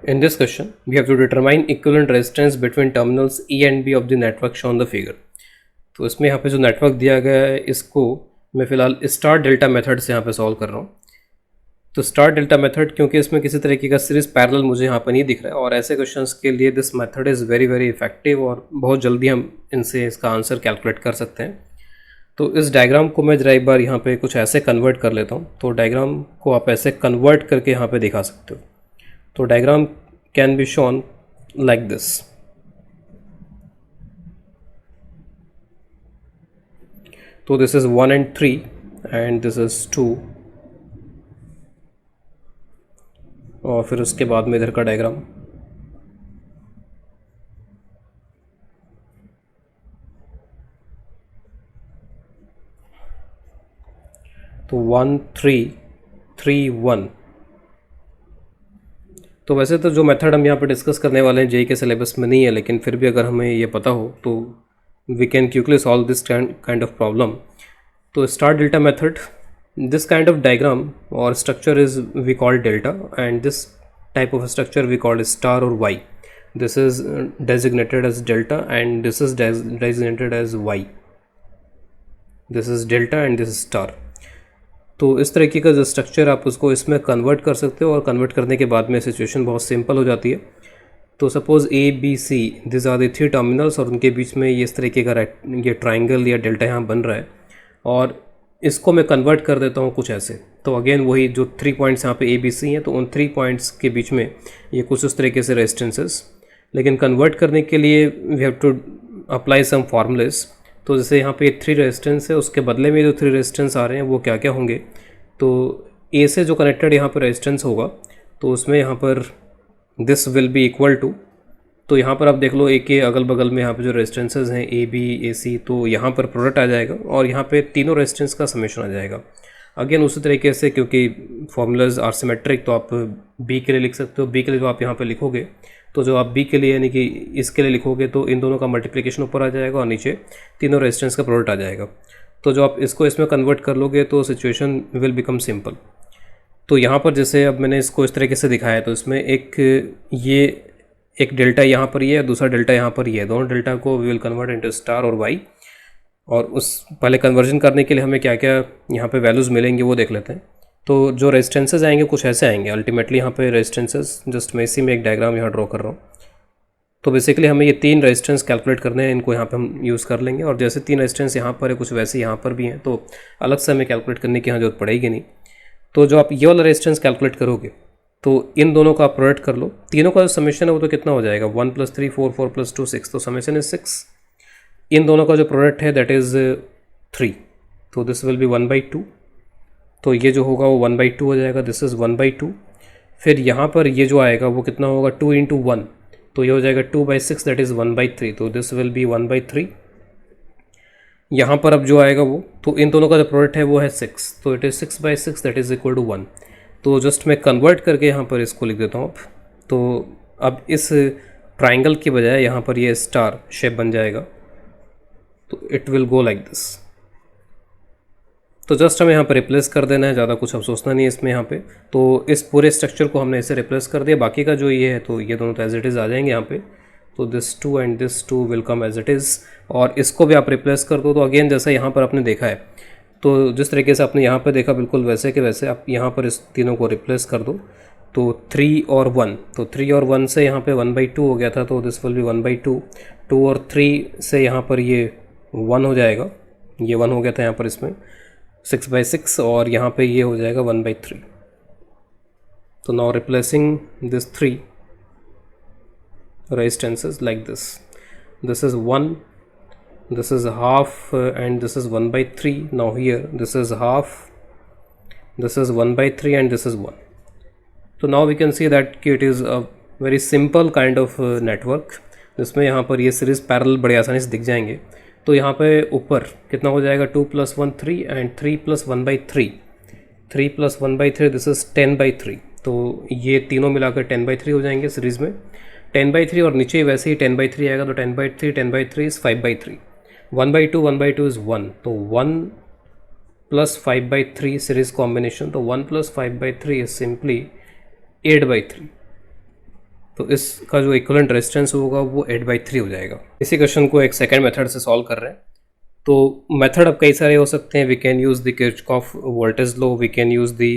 In this question, we have to determine equivalent resistance between terminals E and B of the network shown the figure. तो इसमें यहाँ पे जो network दिया गया है इसको मैं फ़िलहाल स्टार डेल्टा मेथड से यहाँ पे सॉल्व कर रहा हूँ. तो स्टार डेल्टा मेथड क्योंकि इसमें किसी तरीके का सीरीज पैरेलल मुझे यहाँ पर नहीं दिख रहा है और ऐसे क्वेश्चंस के लिए this method is very very effective और बहुत जल्दी हम इनसे इसका आंसर कैलकुलेट कर सकते हैं. तो इस डायग्राम को मैं जरा एक बार यहाँ पे कुछ ऐसे कन्वर्ट कर लेता हूँ. तो डायग्राम को आप ऐसे कन्वर्ट करके यहाँ पे दिखा सकते हो. तो diagram can be shown like this. तो this is 1 and 3 and this is 2 और फिर उसके बाद में इधर का डायग्राम. तो 1 3 3 1. तो वैसे तो जो मेथड हम यहाँ पे डिस्कस करने वाले हैं जेई के सिलेबस में नहीं है, लेकिन फिर भी अगर हमें ये पता हो तो we can quickly solve this kind of problem. तो star delta method, this kind of diagram or structure is we call delta, and this type of structure we call star or y. This is designated as delta and this is designated as y. This is delta and this is star. तो इस तरीके का जो structure आप उसको इसमें convert कर सकते हो और कन्वर्ट करने के बाद में सिचुएशन बहुत सिंपल हो जाती है. तो suppose A B C this are the 3 terminals और उनके बीच में ये इस तरीके का ये ट्राइंगल या डेल्टा यहाँ बन रहा है और इसको मैं कन्वर्ट कर देता हूँ कुछ ऐसे. तो अगेन वही जो 3 पॉइंट्स यहाँ पे ए बी सी हैं, तो उन 3 पॉइंट्स के बीच में ये कुछ उस तरीके से रेजिस्टेंसेस, लेकिन कन्वर्ट करने के लिए we have to apply some formulas. तो जैसे यहाँ पे 3 रेजिस्टेंस है, उसके बदले में जो 3 रेजिस्टेंस आ रहे हैं वो क्या क्या होंगे. तो ए से जो कनेक्टेड यहाँ पर रेजिस्टेंस होगा तो उसमें यहाँ पर this will be equal to, तो यहाँ पर आप देख लो ए के अगल बगल में यहाँ पे जो रेजिस्टेंसेज हैं ए बी ए सी, तो यहाँ पर प्रोडक्ट आ जाएगा और यहाँ पे तीनों रेजिस्टेंस का समेशन आ जाएगा. अगेन उसी तरीके से क्योंकि फॉर्मूलाज आर सिमेट्रिक तो आप बी के लिए लिख सकते हो. बी के लिए जो आप यहाँ पे लिखोगे तो जो आप बी के लिए यानी कि इसके लिए लिखोगे तो इन दोनों का मल्टीप्लिकेशन ऊपर आ जाएगा और नीचे तीनों रेजिस्टेंस का प्रोडक्ट आ जाएगा. तो जो आप इसको इसमें कन्वर्ट कर लोगे तो सिचुएशन विल बिकम सिंपल. तो यहाँ पर जैसे अब मैंने इसको इस तरीके से दिखाया, तो इसमें एक डेल्टा यहाँ पर ये है, दूसरा डेल्टा यहाँ पर ये है. दोनों डेल्टा को we will convert into star और वाई. और उस पहले कन्वर्जन करने के लिए हमें क्या क्या यहाँ पे वैल्यूज़ मिलेंगे वो देख लेते हैं. तो जो रेजिस्टेंसेज आएंगे कुछ ऐसे आएंगे अल्टीमेटली. यहाँ पे रेजिस्टेंसेज जस्ट मैं इसी में एक डायग्राम यहाँ ड्रॉ कर रहा हूँ. तो बेसिकली हमें ये 3 रेजिस्टेंस कैलकुलेट करने हैं, इनको यहाँ पे हम यूज़ कर लेंगे. और जैसे 3 रेजिस्टेंस यहाँ पर है कुछ वैसे यहाँ पर भी हैं, तो अलग से हमें कैलकुलेट करने की यहाँ जरूरत पड़ेगी नहीं. तो जो आप ये वाला रेजिस्टेंस कैलकुलेट करोगे तो इन दोनों का आप प्रोडक्ट कर लो. तीनों का जो समेशन है वो तो कितना हो जाएगा 1 + 3 4 4 + 2 6. तो समेशन इज 6. इन दोनों का जो प्रोडक्ट है दैट इज़ 3. तो दिस विल बी 1/2. तो ये जो होगा वो 1/2 हो जाएगा. This is 1/2. फिर यहाँ पर ये जो आएगा वो कितना होगा 2 × 1. तो ये हो जाएगा 2/6 दैट इज़ 1/3. तो दिस विल बी 1/3. यहाँ पर अब जो आएगा वो, तो इन दोनों का जो प्रोडक्ट है वो है 6. तो it is 6/6 that is equal to 1. तो जस्ट मैं कन्वर्ट करके यहाँ पर इसको लिख देता हूँ अब. तो अब इस ट्राइंगल की बजाय यहाँ पर ये स्टार शेप बन जाएगा. तो it will go like this. तो जस्ट हमें यहाँ पर रिप्लेस कर देना है, ज़्यादा कुछ अब सोचना नहीं है इसमें यहाँ पे. तो इस पूरे स्ट्रक्चर को हमने ऐसे रिप्लेस कर दिया. बाकी का जो ये है तो ये दोनों तो एज इट इज़ आ जाएंगे यहाँ पे. तो this 2 and this 2 will come as it is. और इसको भी आप रिप्लेस कर दो. तो अगेन जैसा यहाँ पर आपने देखा है, तो जिस तरीके से आपने यहाँ पर देखा बिल्कुल वैसे के वैसे आप यहाँ पर इस तीनों को रिप्लेस कर दो. तो 3 और 1, तो 3 और 1 से यहाँ पे 1/2 हो गया था. तो दिस विल बी 1/2. 2 और 3 से यहाँ पर ये 1 हो जाएगा. ये 1 हो गया था यहाँ पर इसमें 6/6 और यहाँ पे ये हो जाएगा 1/3. तो now replacing this 3 resistances like this. This is 1, this is half and this is 1/3. Now here this is half, this is 1/3 and this is 1. So now we can see that it is a very simple kind of network जिसमें यहाँ पर ये series parallel बड़े आसानी से दिख जाएंगे. तो यहाँ पे ऊपर कितना हो जाएगा 2 + 1 3 and 3 + 1/3. 3 + 1/3 this is 10/3. तो ये तीनों मिलाकर 10/3 हो जाएंगे सीरीज़ में. 10/3 और नीचे वैसे ही 10/3 आएगा. तो 10/3 इज़ 5/3. 1/2 इज़ 1. तो 1 + 5/3 सीरीज कॉम्बिनेशन. तो 1 + 5/3 इज सिंपली 8/3. तो इसका जो इक्विवेलेंट रेजिस्टेंस होगा वो 8/3 हो जाएगा। इसी क्वेश्चन को एक सेकंड मेथड से सॉल्व कर रहे हैं। तो मेथड अब कई सारे हो सकते हैं। We can use the Kirchhoff voltage law, we can use the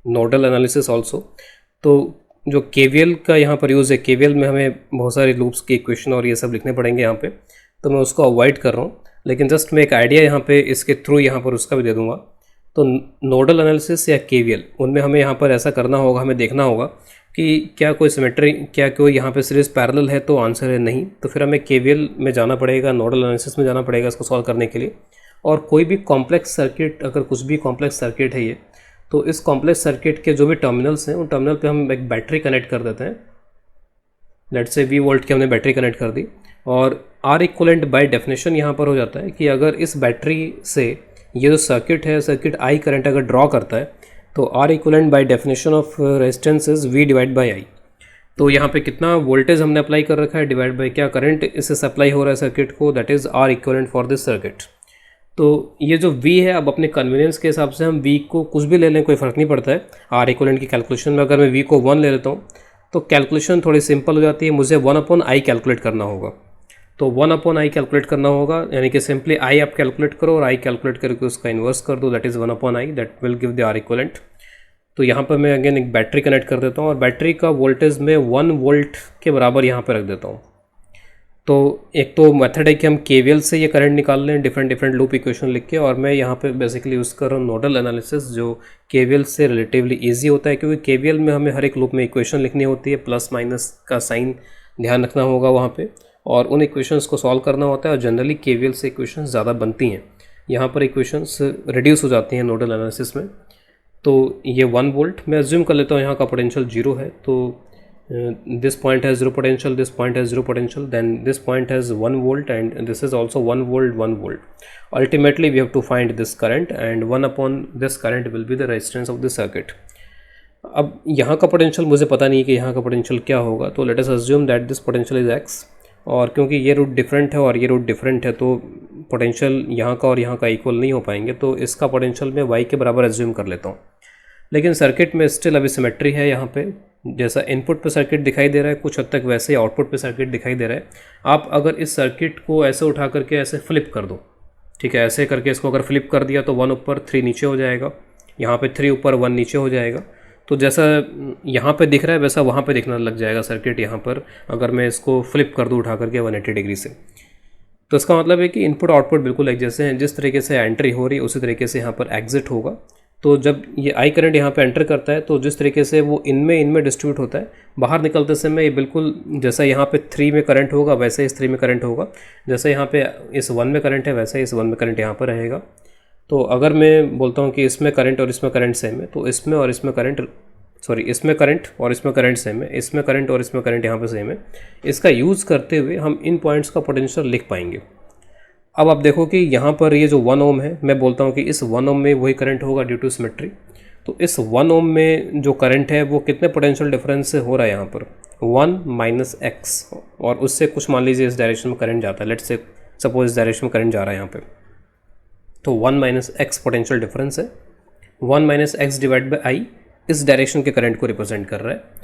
nodal analysis also. तो जो केवीएल का यहाँ पर यूज़ है, केवीएल में हमें बहुत सारे लूप्स की इक्वेशन और ये सब लिखने पड़ेंगे यहाँ पे, तो मैं उसको अवॉइड कर रहा हूँ, लेकिन जस्ट मैं एक आइडिया यहाँ पे इसके थ्रू यहाँ पर उसका भी दे दूँगा। तो नोडल एनालिसिस या केवीएल, उनमें हमें यहाँ पर ऐसा करना होगा, हमें देखना होगा कि क्या कोई सिमेट्री, क्या कोई यहाँ पे सीरीज पैरेलल है, तो आंसर है नहीं। तो फिर हमें केवीएल में जाना पड़ेगा, नोडल एनालिसिस में जाना पड़ेगा इसको सॉल्व करने के लिए। और कोई भी कॉम्प्लेक्स सर्किट, अगर कुछ भी कॉम्प्लेक्स सर्किट है ये, तो इस कॉम्प्लेक्स सर्किट के जो भी टर्मिनल्स हैं, उन टर्मिनल पे हम एक बैटरी कनेक्ट कर देते हैं। लेट्स से 20 वोल्ट की हमने बैटरी कनेक्ट कर दी, और आर इक्वलेंट बाय डेफिनेशन यहाँ पर हो जाता है कि अगर इस बैटरी से ये जो सर्किट है, सर्किट आई करंट अगर ड्रॉ करता है, तो R equivalent by definition of resistance is V divide by I. तो यहाँ पे कितना वोल्टेज हमने अप्लाई कर रखा है डिवाइड बाई क्या करंट इससे सप्लाई हो रहा है सर्किट को, that is R equivalent for this circuit. तो ये जो V है, अब अपने कन्वीनियंस के हिसाब से हम V को कुछ भी ले लें, कोई फ़र्क नहीं पड़ता है। आर इक्वलेंट की कैलकुलेशन में अगर मैं V को 1 ले लेता हूँ तो कैलकुलेशन थोड़ी सिंपल हो जाती है। मुझे 1/i कैलकुलेट करना होगा, तो 1/i कैलकुलेट करना होगा, यानी कि सिंपली i आप कैलकुलेट करो और i कैलकुलेट करके उसका इन्वर्स कर दो, that is 1/i, that will give the R equivalent. तो यहाँ पर मैं अगेन एक बैटरी कनेक्ट कर देता हूँ और बैटरी का वोल्टेज मैं 1 वोल्ट के बराबर यहाँ पर रख देता हूँ। तो एक तो मेथड है कि हम केवीएल से ये करंट निकाल लें डिफरेंट लूप इक्वेशन लिख के, और मैं यहाँ पे बेसिकली यूज़ कर रहा हूँ नोडल एनालिसिस, जो केवीएल से रिलेटिवली इजी होता है, क्योंकि केवीएल में हमें हर एक लूप में इक्वेशन लिखनी होती है, प्लस माइनस का साइन ध्यान रखना होगा वहाँ पे, और उन इक्वेशंस को सॉल्व करना होता है। और जनरली केवीएल से इक्वेशंस ज़्यादा बनती हैं, यहाँ पर इक्वेशंस रिड्यूस हो जाती हैं नोडल एनालिसिस में। तो ये 1 वोल्ट मैं अज्यूम कर लेता हूँ, यहाँ का पोटेंशियल 0 है, तो this point has 0 potential, this point has 0 potential, then this point has 1 volt, and this is also 1 volt, 1 volt. Ultimately we have to find this current, and 1 upon this current will be the resistance of the circuit. अब यहाँ का potential मुझे पता नहीं है कि यहाँ का पोटेंशियल क्या होगा, तो let us assume that this potential is x, और क्योंकि ये रूट डिफरेंट है और ये रूट डिफरेंट है, तो पोटेंशियल यहाँ का और यहाँ का इक्वल नहीं हो पाएंगे, तो इसका पोटेंशियल मैं y के बराबर अज्यूम कर लेता हूँ। लेकिन सर्किट में स्टिल अभी सिमेट्री है, यहाँ पे जैसा इनपुट पे सर्किट दिखाई दे रहा है कुछ हद तक, वैसे ही आउटपुट पे सर्किट दिखाई दे रहा है। आप अगर इस सर्किट को ऐसे उठा करके ऐसे फ्लिप कर दो, ठीक है, ऐसे करके इसको अगर फ्लिप कर दिया तो 1 ऊपर 3 नीचे हो जाएगा, यहाँ पे 3 ऊपर 1 नीचे हो जाएगा। तो जैसा यहाँ पे दिख रहा है वैसा वहाँ पे दिखना लग जाएगा सर्किट यहाँ पर, अगर मैं इसको फ्लिप कर दूँ उठा करके 180 डिग्री से। तो इसका मतलब है कि इनपुट आउटपुट बिल्कुल एक जैसे हैं, जिस तरीके से एंट्री हो रही है उसी तरीके से यहाँ पर एग्जिट होगा। तो जब ये आई करंट यहाँ पे एंटर करता है, तो जिस तरीके से वो इनमें डिस्ट्रीब्यूट होता है, बाहर निकलते समय ये बिल्कुल जैसा यहाँ पे 3 में करंट होगा वैसे इस 3 में करंट होगा, जैसे यहाँ पे इस 1 में करंट है वैसे इस 1 में करंट यहाँ पर रहेगा। तो अगर मैं बोलता हूँ कि इसमें करंट और इसमें करंट सेम है, तो इसमें और इसमें करंट, सॉरी इसमें करंट और इसमें करंट सेम है, इसमें करंट और इसमें करंट यहाँ पर सेम है। इसका यूज़ करते हुए हम इन पॉइंट्स का पोटेंशियल लिख पाएंगे। अब आप देखो कि यहाँ पर ये जो 1 ओम है, मैं बोलता हूँ कि इस 1 ओम में वही करंट होगा ड्यू टू सिमेट्री। तो इस 1 ओम में जो करंट है वो कितने पोटेंशियल डिफरेंस से हो रहा है यहाँ पर, 1 - x, और उससे कुछ मान लीजिए इस डायरेक्शन में करंट जाता है, लेट्स से सपोज इस डायरेक्शन में करंट जा रहा है यहाँ पे, तो 1 - x पोटेंशियल डिफरेंस है। 1 - x डिवाइड बाई i इस डायरेक्शन के करंट को रिप्रेजेंट कर रहा है।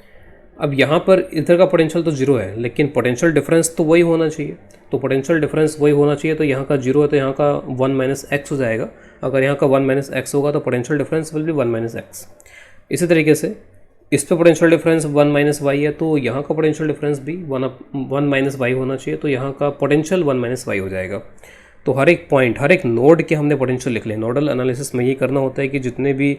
अब यहाँ पर इधर का पोटेंशियल तो 0 है, लेकिन पोटेंशियल डिफरेंस तो वही होना चाहिए, तो पोटेंशियल डिफरेंस वही होना चाहिए, तो यहाँ का 0 है तो यहाँ का 1 - x हो जाएगा। अगर यहाँ का 1 - x होगा तो potential difference will be 1 - x। इसी तरीके से इस पे पोटेंशियल डिफरेंस 1 - y है, तो यहाँ का पोटेंशियल डिफरेंस भी 1 - y होना चाहिए, तो यहाँ का पोटेंशियल 1 - y हो जाएगा। तो हर एक पॉइंट, हर एक नोड के हमने पोटेंशियल लिख लें। नोडल एनालिसिस में ये करना होता है कि जितने भी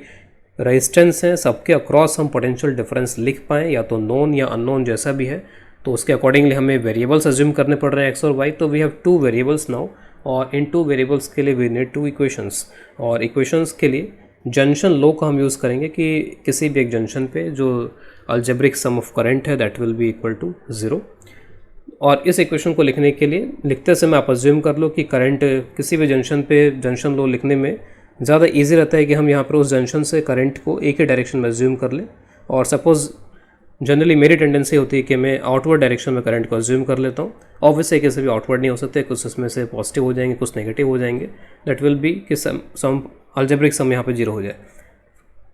रेजिस्टेंस हैं सबके अक्रॉस हम पोटेंशियल डिफरेंस लिख पाएँ, या तो नोन या अननोन जैसा भी है, तो उसके अकॉर्डिंगली हमें वेरिएबल्स अज्यूम करने पड़ रहे हैं x और y। तो वी हैव 2 वेरिएबल्स नाउ, और इन 2 वेरिएबल्स के लिए वी नीड 2 इक्वेशंस, और इक्वेशंस के लिए जंक्शन लॉ का हम यूज़ करेंगे कि किसी भी एक जंक्शन पे जो अलजेब्रिक सम ऑफ करंट है that will be equal to 0। और इस इक्वेशन को लिखने के लिए लिखते समय आप अज्यूम कर लो कि करंट किसी भी जंक्शन पे जंक्शन लॉ लिखने में ज़्यादा इजी रहता है कि हम यहाँ पर उस जंक्शन से करंट को एक ही डायरेक्शन में अज्यूम कर लें। और सपोज़ जनरली मेरी टेंडेंसी होती है कि मैं आउटवर्ड डायरेक्शन में करंट को अज्यूम कर लेता हूँ। ऑब्वियसली कैसे भी आउटवर्ड नहीं हो सकते, कुछ उसमें से पॉजिटिव हो जाएंगे, कुछ नेगेटिव हो जाएंगे, दैट विल बी कि सम अलजेब्रिक सम यहाँ पे 0 हो जाए।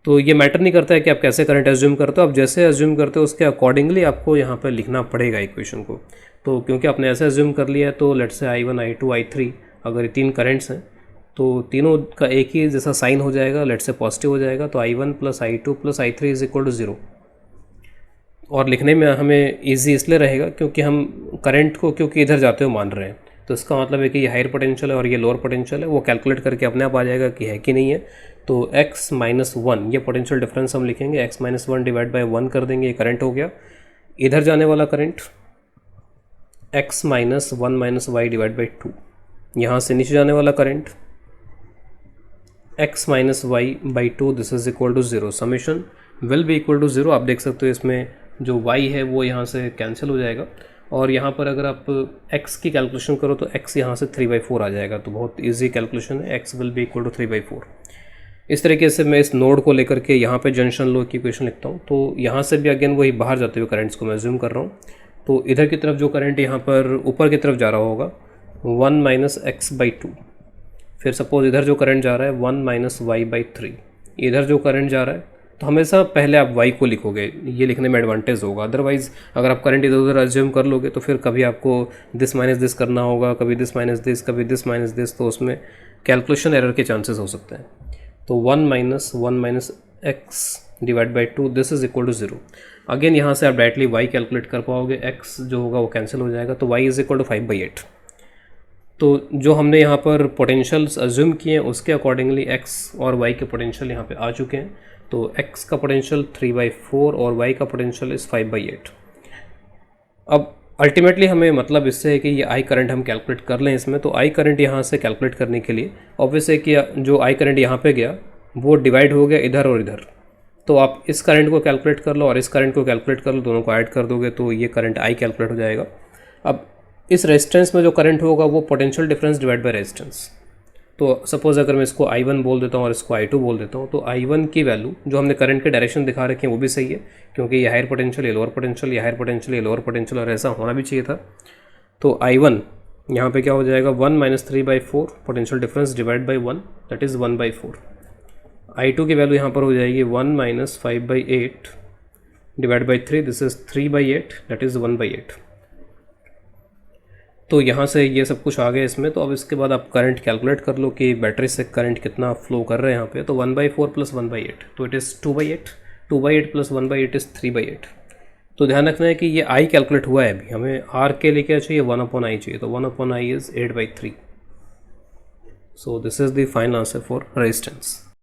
तो ये मैटर नहीं करता है कि आप कैसे करंट एज्यूम करते हो, आप जैसे एज्यूम करते हो उसके अकॉर्डिंगली आपको यहाँ पर लिखना पड़ेगा इक्वेशन को। तो क्योंकि आपने ऐसे एज्यूम कर लिया है तो let's say I1 I2 I3 अगर ये 3 करंट्स हैं तो तीनों का एक ही जैसा साइन हो जाएगा, लेट्स से पॉजिटिव हो जाएगा, तो I1 + I2 + I3 is equal to 0। और लिखने में हमें ईजी इसलिए रहेगा क्योंकि हम करंट को क्योंकि इधर जाते हुए मान रहे हैं, तो इसका मतलब है कि ये हायर पोटेंशियल है और ये लोअर पोटेंशियल है, वो कैलकुलेट करके अपने आप आ जाएगा कि है कि नहीं है। तो x - 1 ये पोटेंशियल डिफरेंस हम लिखेंगे, x - 1 डिवाइड बाय 1 कर देंगे, ये करंट हो गया। इधर जाने वाला current x - 1 - y divide by 2, यहाँ से नीचे जाने वाला current x - y by 2, this is equal to 0। Summation will be equal to 0। आप देख सकते हो इसमें जो y है वो यहाँ से कैंसिल हो जाएगा, और यहाँ पर अगर आप x की कैलकुलेशन करो तो x यहाँ से 3/4 आ जाएगा। तो बहुत इजी कैलकुलेशन है, x will be equal to 3/4। इस तरीके से मैं इस नोड को लेकर के यहाँ पे जंक्शन लो की इक्वेशन लिखता हूँ। तो यहाँ से भी अगेन वही बाहर जाते हुए करंट्स को मैं ज़ूम कर रहा हूँ। तो इधर की तरफ जो करंट यहाँ पर ऊपर की तरफ जा रहा होगा 1 - x/2, फिर सपोज इधर जो करंट जा रहा है 1 - y/3, इधर जो करंट जा रहा है, तो हमेशा पहले आप y को लिखोगे, ये लिखने में एडवांटेज होगा। अदरवाइज़ अगर आप करंट इधर उधर एज्यूम कर लोगे तो फिर कभी आपको दिस माइनस दिस करना होगा, कभी दिस माइनस दिस, कभी दिस माइनस दिस, तो उसमें कैलकुलेशन एरर के चांसेस हो सकते हैं। तो 1 - 1 - x divide by 2, this is equal to 0। Again यहाँ से आप डायरेक्टली y कैलकुलेट कर पाओगे, x जो होगा वो कैंसिल हो जाएगा, तो y इज इक्वल टू 5/8। तो जो हमने यहाँ पर पोटेंशियल्स अज्यूम किए हैं उसके अकॉर्डिंगली x और y के पोटेंशियल यहाँ पे आ चुके हैं। तो x का पोटेंशियल 3/4 और y का पोटेंशियल इस 5/8। अब अल्टीमेटली हमें मतलब इससे है कि ये I करंट हम कैलकुलेट कर लें इसमें। तो I करंट यहाँ से कैलकुलेट करने के लिए ऑब्वियस है कि जो I करंट यहाँ पे गया वो डिवाइड हो गया इधर और इधर। तो आप इस करंट को कैलकुलेट कर लो और इस करंट को कैलकुलेट कर लो, दोनों को ऐड कर दोगे तो ये करंट I कैलकुलेट हो जाएगा। अब इस रेजिस्टेंस में जो करंट होगा वो potential difference divide by resistance. तो सपोज अगर मैं इसको I1 बोल देता हूँ और इसको I2 बोल देता हूँ, तो I1 की वैल्यू जो हमने करंट के डायरेक्शन दिखा रखे हैं वो भी सही है, क्योंकि ये हायर पोटेंशियल, ये लोअर पोटेंशियल, ये हायर पोटेंशियल, ये लोअर पोटेंशियल, और ऐसा होना भी चाहिए था। तो I1 यहाँ पे क्या हो जाएगा 1 - 3/4 potential difference divide by 1, that is 1/4। I2 की वैल्यू यहाँ पर हो जाएगी 1 - 5/8 divide by 3, this is 3/8, that is 1/8। तो यहाँ से ये सब कुछ आ गया इसमें। तो अब इसके बाद आप करंट कैलकुलेट कर लो कि बैटरी से करंट कितना फ्लो कर रहे हैं यहाँ पे। तो 1/4 + 1/8, तो इट इज़ 2/8, 2/8 + 1/8 इज़ 3/8। तो ध्यान रखना है कि ये I कैलकुलेट हुआ है, अभी हमें R के लिए क्या चाहिए, 1/I चाहिए। तो 1/I is 8/3। So this is the final answer for resistance.